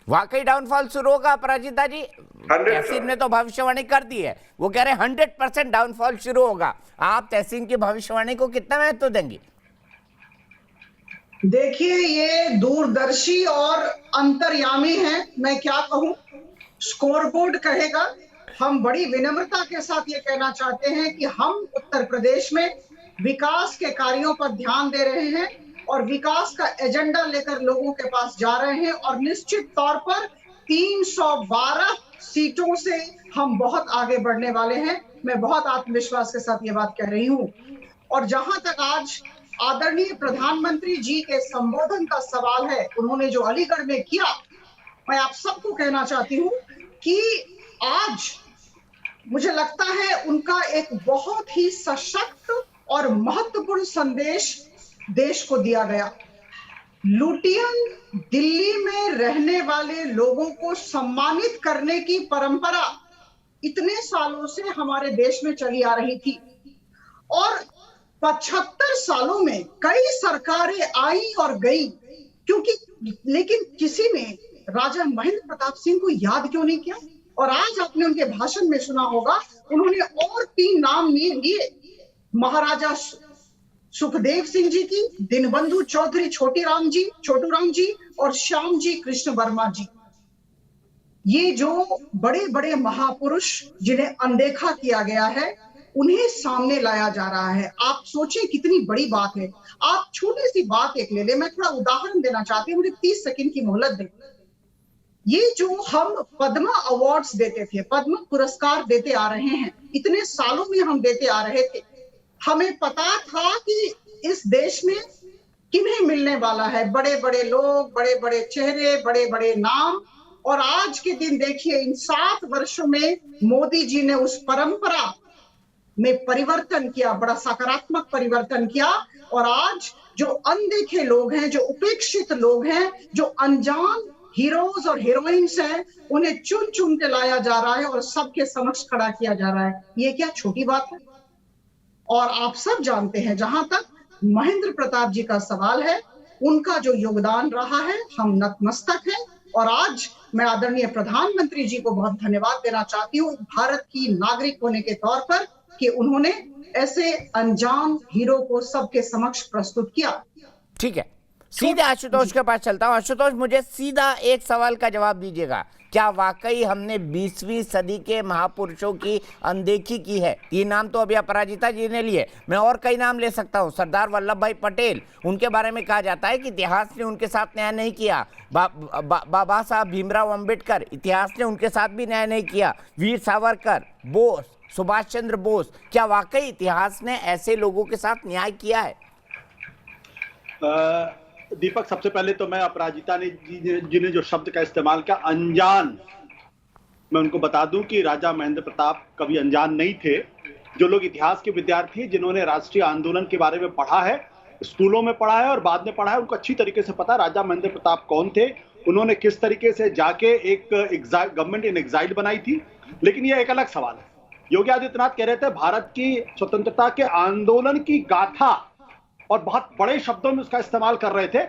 वाकई डाउनफॉल शुरू होगा अपराजिता जी? तहसीन ने तो भविष्यवाणी कर दी है, वो कह रहे हैं 100% डाउनफॉल शुरू होगा। आप तहसीन की भविष्यवाणी को कितना महत्व देंगे? देखिए, ये दूरदर्शी और अंतर्यामी है, मैं क्या कहूं। स्कोरबोर्ड कहेगा। हम बड़ी विनम्रता के साथ ये कहना चाहते हैं कि हम उत्तर प्रदेश में विकास के कार्यों पर ध्यान दे रहे हैं और विकास का एजेंडा लेकर लोगों के पास जा रहे हैं, और निश्चित तौर पर 312 सीटों से हम बहुत आगे बढ़ने वाले हैं। मैं बहुत आत्मविश्वास के साथ ये बात कह रही हूं। और जहां तक आज आदरणीय प्रधानमंत्री जी के संबोधन का सवाल है, उन्होंने जो अलीगढ़ में किया, मैं आप सबको कहना चाहती हूं कि आज मुझे लगता है उनका एक बहुत ही सशक्त और महत्वपूर्ण संदेश देश को दिया गया। लुटियन दिल्ली में रहने वाले लोगों को सम्मानित करने की परंपरा इतने सालों से हमारे देश में चली आ रही थी, और 75 सालों में कई सरकारें आई और गई, लेकिन किसी ने राजा महेंद्र प्रताप सिंह को याद क्यों नहीं किया। और आज आपने उनके भाषण में सुना होगा, उन्होंने और 3 नाम लिए, महाराजा सुखदेव सिंह जी की, दीनबंधु चौधरी छोटू राम जी और श्याम जी कृष्ण वर्मा जी। ये जो बड़े बड़े महापुरुष जिन्हें अनदेखा किया गया है, उन्हें सामने लाया जा रहा है। आप सोचें कितनी बड़ी बात है। आप छोटी सी बात एक ले ले, मैं थोड़ा उदाहरण देना चाहती हूँ, मुझे 30 सेकंड की मोहलत दें। ये जो हम पद्मा अवार्ड्स देते थे, पद्म पुरस्कार देते आ रहे हैं, इतने सालों में हम देते आ रहे थे। हमें पता था कि इस देश में किन्हें मिलने वाला है, बड़े बड़े लोग, बड़े बड़े चेहरे, बड़े बड़े नाम। और आज के दिन देखिए, इन 7 वर्षों में मोदी जी ने उस परंपरा में परिवर्तन किया, बड़ा सकारात्मक परिवर्तन किया। और आज जो अनदेखे लोग हैं, जो उपेक्षित लोग हैं, जो अनजान हीरोज और हीरोइंस हैं, उन्हें चुन चुन के लाया जा रहा है और सबके समक्ष खड़ा किया जा रहा है। ये क्या छोटी बात है? और आप सब जानते हैं, जहां तक महेंद्र प्रताप जी का सवाल है, उनका जो योगदान रहा है, हम नतमस्तक हैं। और आज मैं आदरणीय प्रधानमंत्री जी को बहुत धन्यवाद देना चाहती हूँ, भारत की नागरिक होने के तौर पर, कि उन्होंने ऐसे अनजान हीरो को सबके समक्ष प्रस्तुत किया। ठीक है, सीधे आशुतोष के पास चलता हूं। आशुतोष, मुझे सीधा एक सवाल का जवाब दीजिएगा, क्या वाकई हमने 20वीं सदी के महापुरुषों की अनदेखी की है? ये नाम तो अभी अपराजिता जी ने लिए, मैं और कई नाम ले सकता हूं। सरदार वल्लभ भाई पटेल, उनके बारे में कहा जाता है कि इतिहास ने उनके साथ न्याय नहीं किया। बाबा साहब भीमराव अंबेडकर, इतिहास ने उनके साथ भी न्याय नहीं किया। वीर सावरकर, बोस, सुभाष चंद्र बोस, क्या वाकई इतिहास ने ऐसे लोगों के साथ न्याय किया है? दीपक, सबसे पहले तो मैं अपराजिता जी ने जो शब्द का इस्तेमाल किया, अनजान, मैं उनको बता दूं कि राजा महेंद्र प्रताप कभी अनजान नहीं थे। जो लोग इतिहास के विद्यार्थी, जिन्होंने राष्ट्रीय आंदोलन के बारे में पढ़ा है, स्कूलों में पढ़ा है और बाद में पढ़ा है, उनको अच्छी तरीके से पता है राजा महेंद्र प्रताप कौन थे, उन्होंने किस तरीके से जाके एक गवर्नमेंट इन एग्जाइल बनाई थी। लेकिन यह एक अलग सवाल है। योगी आदित्यनाथ कह रहे थे भारत की स्वतंत्रता के आंदोलन की गाथा, और बहुत बड़े शब्दों में उसका इस्तेमाल कर रहे थे।